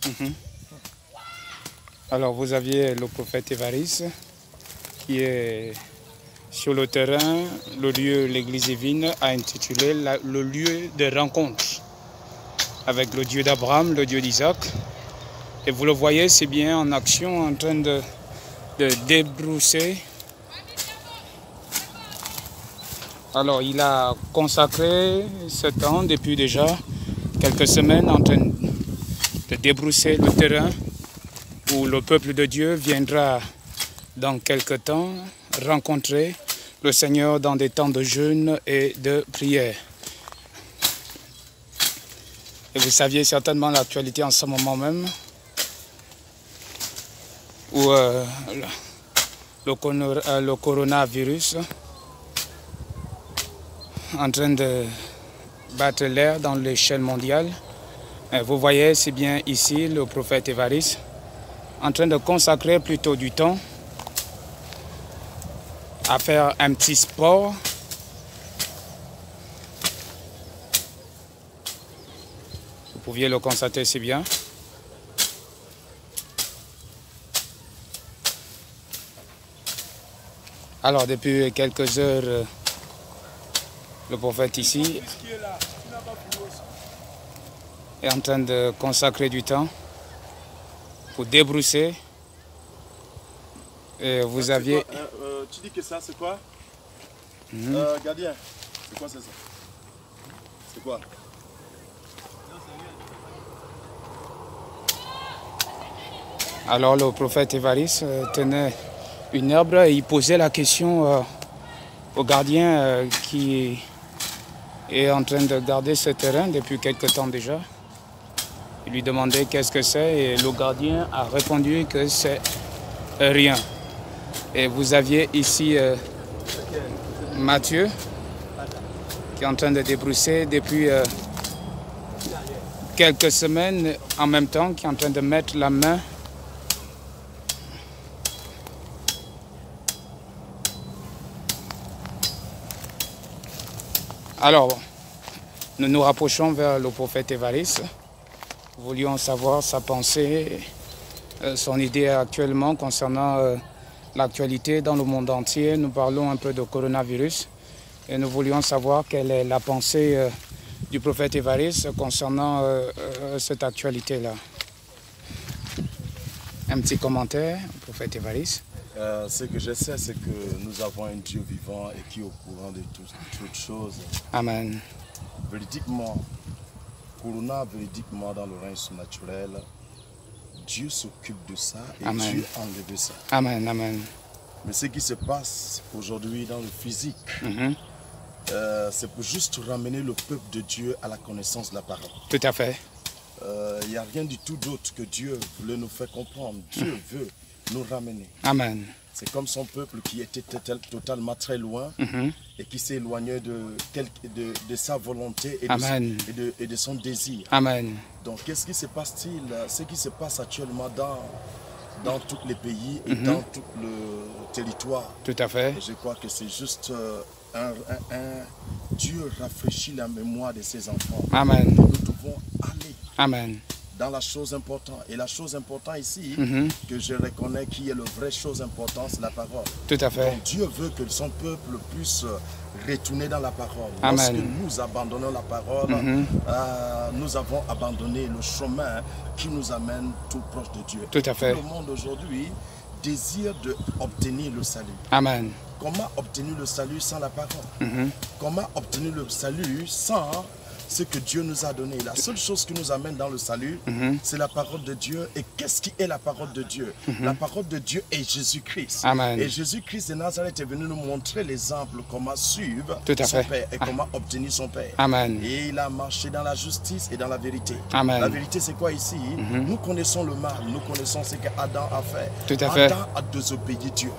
Mhm. Alors vous aviez le prophète Évariste qui est sur le terrain, le lieu, l'église divine a intitulé le lieu de rencontre avec le Dieu d'Abraham, le Dieu d'Isaac. Et vous le voyez, c'est bien en action, en train de débrousser. Alors il a consacré ce temps depuis déjà quelques semaines en train de débrousser le terrain où le peuple de Dieu viendra dans quelque temps rencontrer le Seigneur dans des temps de jeûne et de prière. Et vous saviez certainement l'actualité en ce moment même où le coronavirus en train de battre l'air dans l'échelle mondiale. Et vous voyez, c'est bien ici le prophète Évariste en train de consacrer plutôt du temps à faire un petit sport. Vous pouviez le constater si bien. Alors depuis quelques heures, le prophète ici est en train de consacrer du temps pour débrousser. Et vous aviez... tu dis que ça c'est quoi? Gardien, c'est quoi ça? C'est quoi? Alors le prophète Évariste tenait une herbe et il posait la question au gardien qui est en train de garder ce terrain depuis quelque temps déjà. Il lui demandait qu'est-ce que c'est et le gardien a répondu que c'est rien. Et vous aviez ici Matthieu qui est en train de débrousser depuis quelques semaines en même temps, qui est en train de mettre la main . Alors, nous nous rapprochons vers le prophète Évariste. Nous voulions savoir sa pensée, son idée actuellement concernant l'actualité dans le monde entier. Nous parlons un peu de coronavirus et nous voulions savoir quelle est la pensée du prophète Évariste concernant cette actualité-là. Un petit commentaire, prophète Évariste. Ce que je sais, c'est que nous avons un Dieu vivant et qui est au courant de toutes choses. Amen. Véridiquement, véridiquement dans le règne surnaturel, Dieu s'occupe de ça et Amen. Dieu enlève ça. Amen, amen. Mais ce qui se passe aujourd'hui dans le physique, c'est pour juste ramener le peuple de Dieu à la connaissance de la parole. Tout à fait. Il n'y a rien du tout d'autre que Dieu voulait nous faire comprendre. Dieu veut nous ramener. Amen. C'est comme son peuple qui était totalement très loin et qui s'est éloigné de sa volonté et de son désir. Amen. Donc qu'est-ce qui se passe-t-il? Ce qui se passe actuellement dans tous les pays et dans tout le territoire. Tout à fait. Je crois que c'est juste Dieu rafraîchit la mémoire de ses enfants. Amen. Nous devons aller. Amen. Dans la chose importante. Et la chose importante ici, que je reconnais qui est la vraie chose importante, c'est la parole. Tout à fait. Donc Dieu veut que son peuple puisse retourner dans la parole. Amen. Lorsque nous abandonnons la parole, nous avons abandonné le chemin qui nous amène tout proche de Dieu. Tout à fait. Tout le monde aujourd'hui désire d'obtenir le salut. Amen. Comment obtenir le salut sans la parole? Comment obtenir le salut sans ce que Dieu nous a donné? La seule chose qui nous amène dans le salut, c'est la parole de Dieu. Et qu'est-ce qui est la parole de Dieu? La parole de Dieu est Jésus-Christ. Amen. Et Jésus-Christ de Nazareth est venu nous montrer l'exemple comment suivre Tout à son fait. Père et comment obtenir son Père. Amen. Et il a marché dans la justice et dans la vérité. Amen. La vérité, c'est quoi ici? Nous connaissons le mal, nous connaissons ce qu'Adam a fait. Tout à fait. Adam a désobéi Dieu.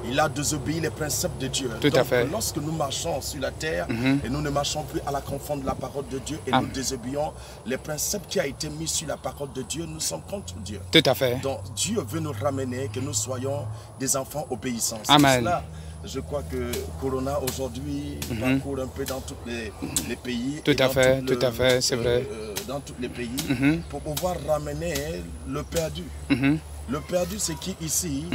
Il a désobéi les principes de Dieu. Tout à fait. Lorsque nous marchons sur la terre et nous ne marchons plus à la conforme de la parole de Dieu et nous désobéissons les principes qui ont été mis sur la parole de Dieu, nous sommes contre Dieu. Tout à fait. Donc Dieu veut nous ramener, que nous soyons des enfants obéissants. Amen. Cela, Je crois que Corona aujourd'hui parcourt un peu dans tous les pays. Tout à fait, c'est vrai. Dans tous les pays, pour pouvoir ramener le perdu. Le perdu, c'est qui ici?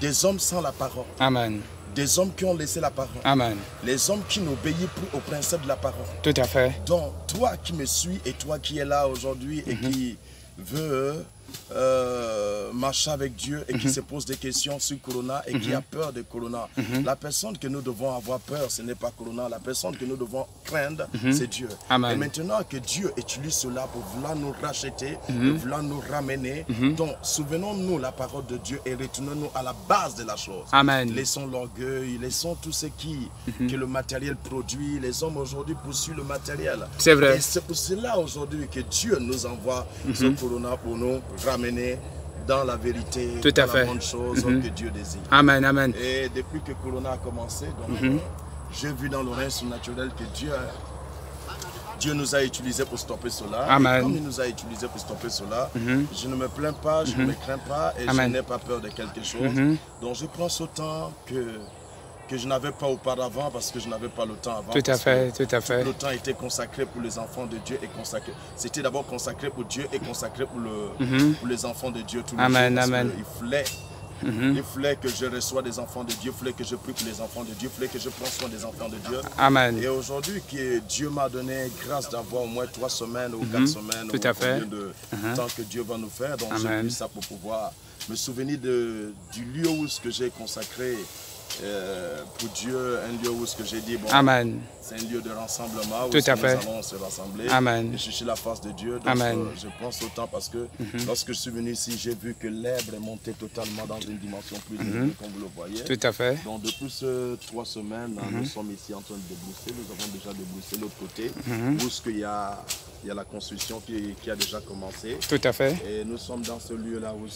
Des hommes sans la parole. Amen. Des hommes qui ont laissé la parole. Amen. Les hommes qui n'obéissent plus au principe de la parole. Tout à fait. Donc, toi qui me suis et toi qui es là aujourd'hui et qui veut marcher avec Dieu et qui se pose des questions sur Corona et qui a peur de Corona. La personne que nous devons avoir peur, ce n'est pas Corona. La personne que nous devons craindre, c'est Dieu. Amen. Et maintenant que Dieu utilise cela pour vouloir nous racheter, pour vouloir nous ramener, donc souvenons-nous la parole de Dieu et retournons-nous à la base de la chose. Amen. Laissons l'orgueil, laissons tout ce que le matériel produit. Les hommes aujourd'hui poursuivent le matériel. C'est vrai. Et c'est pour cela aujourd'hui que Dieu nous envoie ce Corona pour nous ramener dans la vérité, tout à dans fait. la bonne chose que Dieu désire. Amen, amen. Et depuis que Corona a commencé, j'ai vu dans le règne surnaturel que Dieu nous a utilisés pour stopper cela. Amen. Et comme il nous a utilisés pour stopper cela, je ne me plains pas, je ne me crains pas et je n'ai pas peur de quelque chose. Donc je prends ce temps que je n'avais pas auparavant parce que je n'avais pas le temps avant. Tout à fait, tout à fait. Le temps était consacré pour les enfants de Dieu et consacré. C'était d'abord consacré pour Dieu et consacré pour les enfants de Dieu tous les amen, jours. Amen. Il fallait que je reçoive des enfants de Dieu, il fallait que je prie pour les enfants de Dieu, il fallait que je prenne soin des enfants de Dieu. Amen. Et aujourd'hui, que Dieu m'a donné grâce d'avoir au moins 3 semaines ou 4 semaines, tout à fait. De temps que Dieu va nous faire. Donc j'ai vu ça pour pouvoir me souvenir du lieu où j'ai consacré pour Dieu, un lieu où j'ai dit, bon, amen. C'est un lieu de rassemblement où tout à fait. nous allons se rassembler amen. Et chercher la face de Dieu. Donc, amen. Je pense autant parce que lorsque je suis venu ici, j'ai vu que l'herbe est montée totalement dans une dimension plus élevée, comme vous le voyez. Tout à fait. Donc depuis ces 3 semaines, nous sommes ici en train de débrousser. Nous avons déjà débroussé l'autre côté, où il y a la construction qui a déjà commencé. Tout à fait. Et nous sommes dans ce lieu-là où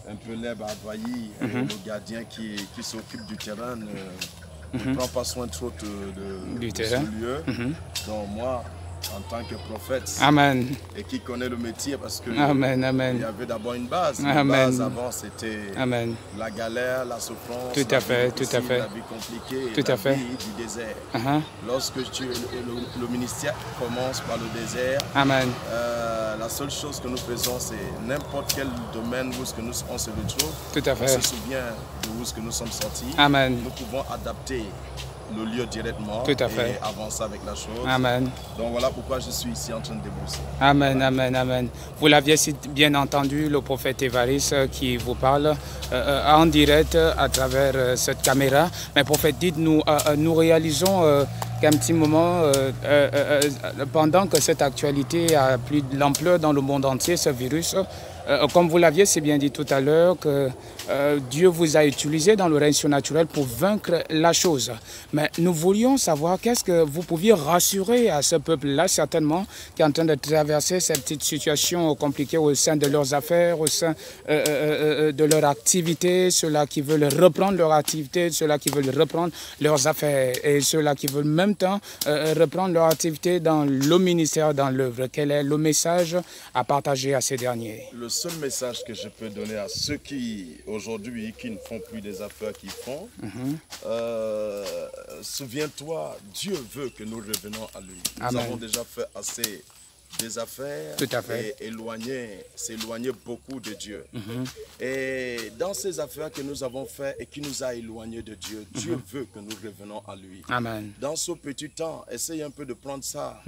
un peu l'herbe a envahi, le gardien qui s'occupe du terrain ne prend pas soin trop de ce lieu. Donc moi, en tant que prophète, amen. Et qui connaît le métier, parce que amen, amen. il y avait d'abord une base. Amen. La base avant, c'était la galère, la souffrance, tout à fait, tout à fait. La vie compliquée, tout à fait. Vie du désert. Lorsque le ministère commence par le désert, amen. La seule chose que nous faisons, c'est n'importe quel domaine où on se retrouve. Tout à fait. On se souvient de où nous sommes sortis. Amen. Nous pouvons adapter le lieu directement tout à fait. Et avancer avec la chose. Amen. Donc voilà pourquoi je suis ici en train de débrousser. Amen, amen, amen. Vous l'aviez bien entendu, le prophète Évariste qui vous parle en direct à travers cette caméra. Mais prophète, dites-nous, nous réalisons qu'un petit moment, pendant que cette actualité a pris de l'ampleur dans le monde entier, ce virus, comme vous l'aviez si bien dit tout à l'heure, que Dieu vous a utilisé dans le règne surnaturel pour vaincre la chose. Mais nous voulions savoir qu'est-ce que vous pouviez rassurer à ce peuple-là, certainement, qui est en train de traverser cette petite situation compliquée au sein de leurs affaires, au sein de leur activité, ceux-là qui veulent reprendre leur activité, ceux-là qui veulent reprendre leurs affaires et ceux-là qui veulent en même temps reprendre leur activité dans le ministère, dans l'œuvre. Quel est le message à partager à ces derniers? Le seul message que je peux donner à ceux qui, aujourd'hui, qui ne font plus des affaires qu'ils font, souviens-toi, Dieu veut que nous revenons à lui. Nous avons déjà fait assez des affaires et s'éloigner beaucoup de Dieu. Et dans ces affaires que nous avons faites et qui nous a éloignés de Dieu, Dieu veut que nous revenons à lui. Amen. Dans ce petit temps, essaye un peu de prendre ça.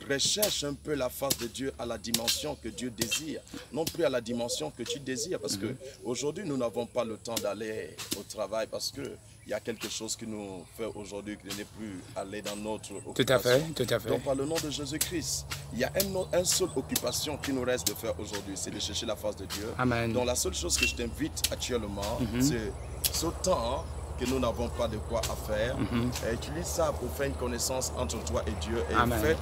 Recherche un peu la face de Dieu à la dimension que Dieu désire, non plus à la dimension que tu désires, parce que aujourd'hui nous n'avons pas le temps d'aller au travail parce que il y a quelque chose qui nous fait aujourd'hui que de ne plus aller dans notre occupation. Tout à fait, tout à fait. Donc par le nom de Jésus-Christ, il y a une seule occupation qui nous reste de faire aujourd'hui, c'est de chercher la face de Dieu. Amen. Donc la seule chose que je t'invite actuellement, c'est ce temps que nous n'avons pas de quoi à faire. Utilise ça pour faire une connaissance entre toi et Dieu. Et fais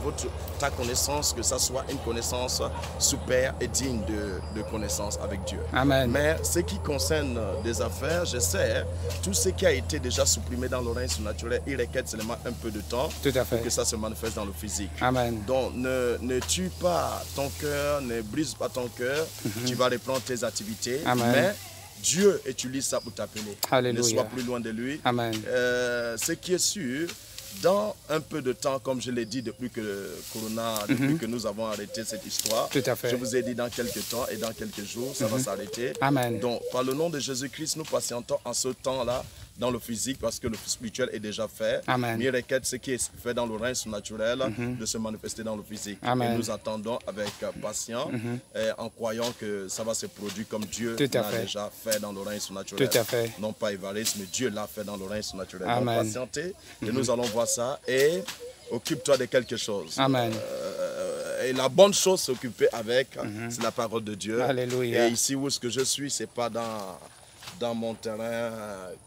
ta connaissance, que ça soit une connaissance super et digne de connaissance avec Dieu. Amen. Mais ce qui concerne des affaires, je sais, tout ce qui a été déjà supprimé dans le règne surnaturel, il requiert seulement un peu de temps pour que ça se manifeste dans le physique. Amen. Donc ne tue pas ton cœur, ne brise pas ton cœur. Tu vas reprendre tes activités. Amen. Mais Dieu utilise ça pour t'appeler. Ne sois plus loin de lui. Amen. Ce qui est sûr, dans un peu de temps, comme je l'ai dit depuis que Corona, depuis que nous avons arrêté cette histoire, tout à fait. Je vous ai dit dans quelques temps et dans quelques jours, ça va s'arrêter. Amen. Donc, par le nom de Jésus-Christ, nous patientons en ce temps-là dans le physique parce que le spirituel est déjà fait. Amen. Mais il requiert ce qui est fait dans le règne naturel de se manifester dans le physique. Amen. Et nous attendons avec patience en croyant que ça va se produire comme Dieu l'a déjà fait dans le règne naturel. Tout à fait. Non pas Évariste, mais Dieu l'a fait dans le règne naturel. Amen. Donc patientez et nous allons voir ça et occupe-toi de quelque chose. Amen. Et la bonne chose s'occuper avec, c'est la parole de Dieu. Alléluia. Et ici où est-ce que je suis, c'est pas dans mon terrain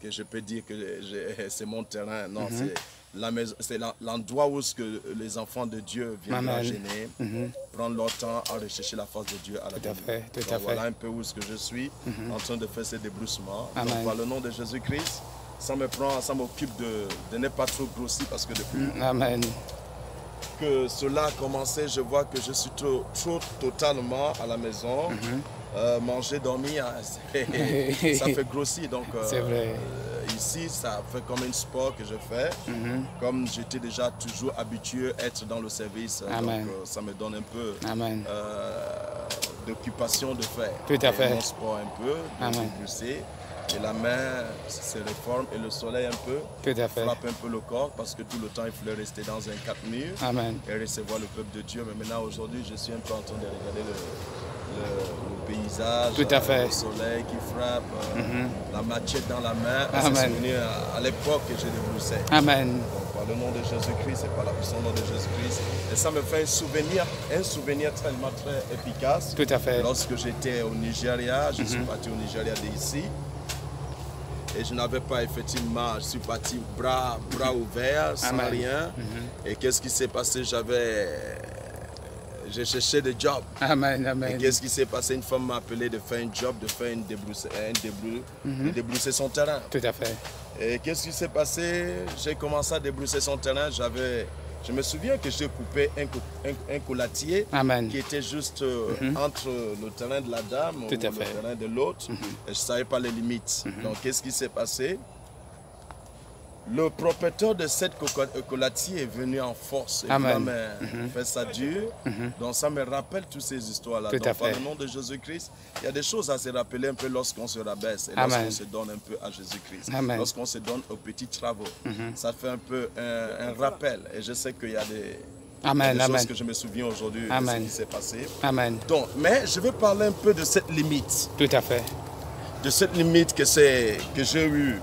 que je peux dire que c'est mon terrain. Non, c'est l'endroit où est-ce que les enfants de Dieu viennent gêner, prendre leur temps à rechercher la face de Dieu à la vie. Voilà un peu où est-ce que je suis en train de faire ces débroussements. Donc, par le nom de Jésus-Christ, ça m'occupe de ne pas trop grossir parce que depuis que cela a commencé, je vois que je suis trop totalement à la maison. Manger, dormir, ça fait grossir. Donc, c'est vrai. Ici, ça fait comme un sport que je fais. Comme j'étais déjà toujours habitué à être dans le service, donc ça me donne un peu d'occupation de faire. Tout à fait. Mon sport un peu, de pousser. Et la main se réforme et le soleil un peu frappe un peu le corps parce que tout le temps il fallait rester dans un 4 murs et recevoir le peuple de Dieu. Mais maintenant aujourd'hui je suis un peu en train de regarder le paysage, le soleil qui frappe, la machette dans la main. C'est venu à l'époque que j'ai débroussé. Amen. Donc, par le nom de Jésus-Christ et par la puissance de Jésus-Christ. Et ça me fait un souvenir tellement très efficace. Tout à fait. Lorsque j'étais au Nigeria, je suis parti au Nigeria d'ici. Et je n'avais pas effectivement, je suis parti bras ouverts, sans rien. Et qu'est-ce qui s'est passé? J'ai cherché des jobs. Et qu'est-ce qui s'est passé? Une femme m'a appelé de faire un job, de débrousser son terrain. Tout à fait. Et qu'est-ce qui s'est passé? J'ai commencé à débrousser son terrain. Je me souviens que j'ai coupé un coulatier qui était juste entre le terrain de la dame ou le terrain de l'autre. Et je ne savais pas les limites. Donc, qu'est-ce qui s'est passé? Le propriétaire de cette coulatier est venu en force. Il m'a fait ça dur. Donc, ça me rappelle toutes ces histoires-là. Donc, par le nom de Jésus-Christ, il y a des choses à se rappeler un peu lorsqu'on se rabaisse et lorsqu'on se donne un peu à Jésus-Christ. Lorsqu'on se donne aux petits travaux. Ça fait un peu un rappel. Et je sais qu'il y a des choses que je me souviens aujourd'hui de ce qui s'est passé. Donc, mais je vais parler un peu de cette limite. Tout à fait. De cette limite que j'ai eue.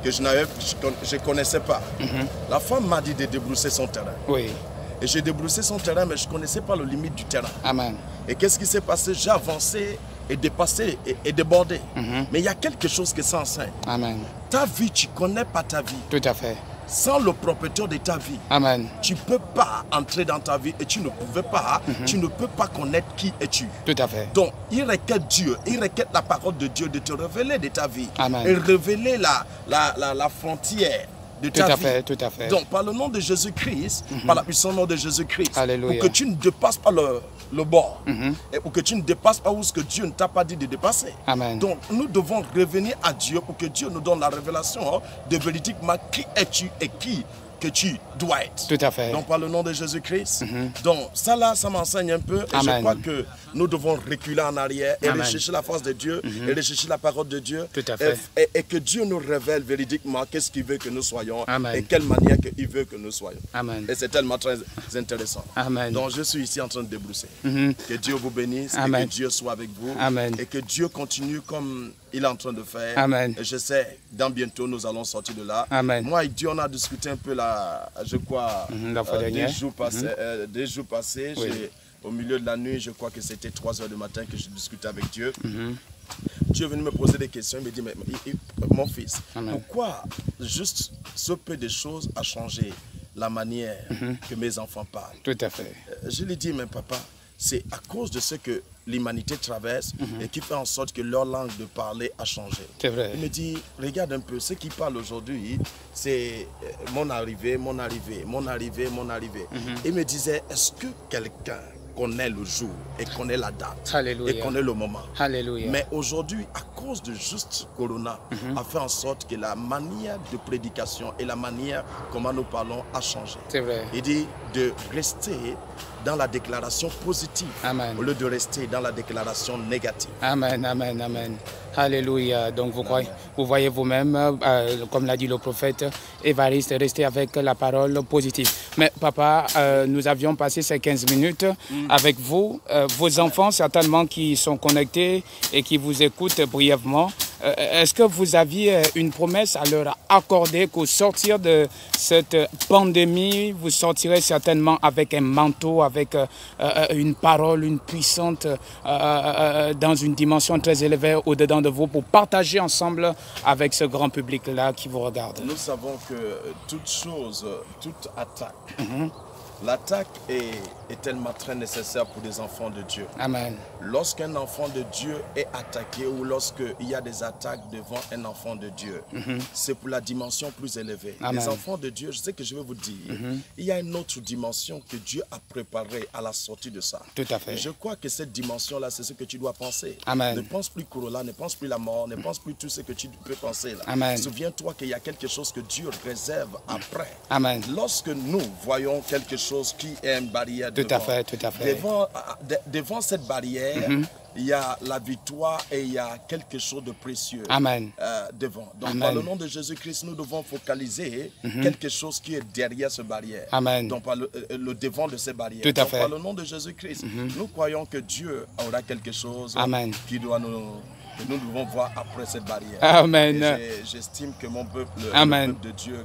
Que je ne connaissais pas. La femme m'a dit de débrousser son terrain. Oui. Et j'ai débroussé son terrain, mais je ne connaissais pas la limite du terrain. Amen. Et qu'est-ce qui s'est passé? J'ai avancé et dépassé et débordé. Mais il y a quelque chose que ça enseigne. Amen. Ta vie, tu ne connais pas ta vie. Tout à fait. Sans le propriétaire de ta vie, tu ne peux pas entrer dans ta vie et tu ne peux pas connaître qui es-tu. Tout à fait. Donc, il requiert Dieu, il requiert la parole de Dieu de te révéler de ta vie. Amen. Et révéler la frontière de ta vie. Tout à fait. Donc, par le nom de Jésus-Christ, par la puissance de Jésus-Christ, Alléluia. pour que tu ne dépasses pas le bord, et pour que tu ne dépasses pas où ce que Dieu ne t'a pas dit de dépasser. Amen. Donc, nous devons revenir à Dieu pour que Dieu nous donne la révélation de véridiquement qui es-tu et qui que tu dois être. Tout à fait. Donc, par le nom de Jésus-Christ. Donc, ça là, ça m'enseigne un peu. Et je crois que nous devons reculer en arrière et rechercher la face de Dieu et rechercher la parole de Dieu. Tout à fait. Et que Dieu nous révèle véridiquement qu'est-ce qu'il veut que nous soyons et Amen. quelle manière il veut que nous soyons. Amen. Et c'est tellement très intéressant. Amen. Donc, je suis ici en train de débrousser. Que Dieu vous bénisse et que Dieu soit avec vous. Amen. Et que Dieu continue comme il est en train de faire. Amen. Et je sais, dans bientôt, nous allons sortir de là. Amen. Moi et Dieu, on a discuté un peu là, je crois, des jours passés. Oui. Au milieu de la nuit, je crois que c'était 3 h du matin que je discutais avec Dieu. Dieu est venu me poser des questions. Il me dit, mais, mon fils, pourquoi juste ce peu de choses a changé la manière que mes enfants parlent? Tout à fait. Je lui dis, mais papa, c'est à cause de ce que l'humanité traverse et qui fait en sorte que leur langue de parler a changé. C'est vrai. Il me dit, regarde un peu, ce qui parle aujourd'hui, c'est mon arrivée, mon arrivée, mon arrivée, mon arrivée. Il me disait, est-ce que quelqu'un connaît le jour et connaît la date. Alléluia. Et connaît le moment. Alléluia. Mais aujourd'hui, à cause de juste Corona, a fait en sorte que la manière de prédication et la manière comment nous parlons a changé. C'est vrai. Il dit de rester dans la déclaration positive Amen. au lieu de rester dans la déclaration négative. Amen, amen, amen. Alléluia. Donc vous voyez vous-même, comme l'a dit le prophète Évariste, rester avec la parole positive. Mais papa, nous avions passé ces 15 minutes avec vous. Vos enfants certainement qui sont connectés et qui vous écoutent brièvement. Est-ce que vous aviez une promesse à leur accorder qu'au sortir de cette pandémie, vous sortirez certainement avec un manteau, avec une parole, une puissante, dans une dimension très élevée au-dedans de vous pour partager ensemble avec ce grand public-là qui vous regarde? Nous savons que toute chose, toute attaque, l'attaque est tellement très nécessaire pour des enfants de Dieu. Amen. Lorsqu'un enfant de Dieu est attaqué ou lorsqu'il y a des attaques devant un enfant de Dieu, c'est pour la dimension plus élevée. Amen. Les enfants de Dieu, je sais que je vais vous dire, il y a une autre dimension que Dieu a préparée à la sortie de ça. Tout à fait. Et je crois que cette dimension-là, c'est ce que tu dois penser. Amen. Ne pense plus Corolla, ne pense plus la mort, ne pense plus tout ce que tu peux penser là. Amen. Souviens-toi qu'il y a quelque chose que Dieu réserve après. Amen. Lorsque nous voyons quelque chose qui est une barrière Tout à fait, tout à fait. Devant cette barrière, il y a la victoire et il y a quelque chose de précieux. Amen. Devant. Donc, Amen. par le nom de Jésus-Christ, nous devons focaliser quelque chose qui est derrière cette barrière. Amen. Donc, par le devant de ces barrières. Tout à Donc, fait. par le nom de Jésus-Christ, nous croyons que Dieu aura quelque chose Amen. qui doit que nous devons voir après cette barrière. Amen. Et j'estime que mon peuple, Amen. le peuple de Dieu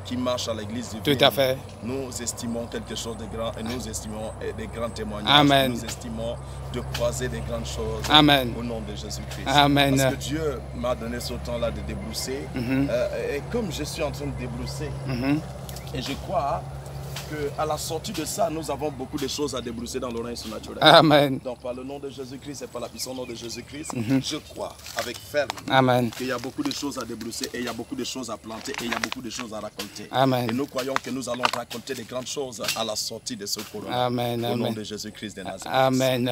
qui marche à l'église divine, Tout à fait. nous estimons quelque chose de grand et nous estimons des grands témoignages. Amen. Nous estimons de croiser des grandes choses. Amen. Au nom de Jésus-Christ. Amen. Parce que Dieu m'a donné ce temps-là de débrousser. Et comme je suis en train de débrousser, et je crois qu'à la sortie de ça, nous avons beaucoup de choses à débrousser dans le règne surnaturel. Amen. Donc par le nom de Jésus-Christ et par la puissance nom de Jésus-Christ, je crois avec ferme Amen. qu'il y a beaucoup de choses à débrousser et il y a beaucoup de choses à planter et il y a beaucoup de choses à raconter. Amen. Et nous croyons que nous allons raconter des grandes choses à la sortie de ce corona. Amen. Au nom Amen. de Jésus-Christ de Nazareth. Amen.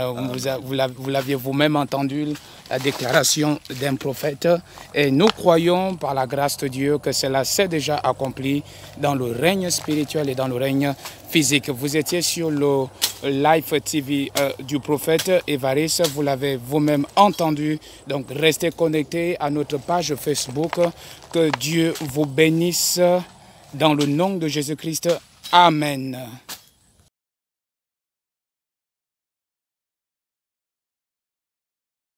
Vous l'aviez vous-même entendu, la déclaration d'un prophète. Et nous croyons par la grâce de Dieu que cela s'est déjà accompli dans le règne spirituel et dans le règne physique. Vous étiez sur le live TV du prophète Évariste. Vous l'avez vous-même entendu. Donc restez connectés à notre page Facebook. Que Dieu vous bénisse dans le nom de Jésus-Christ. Amen.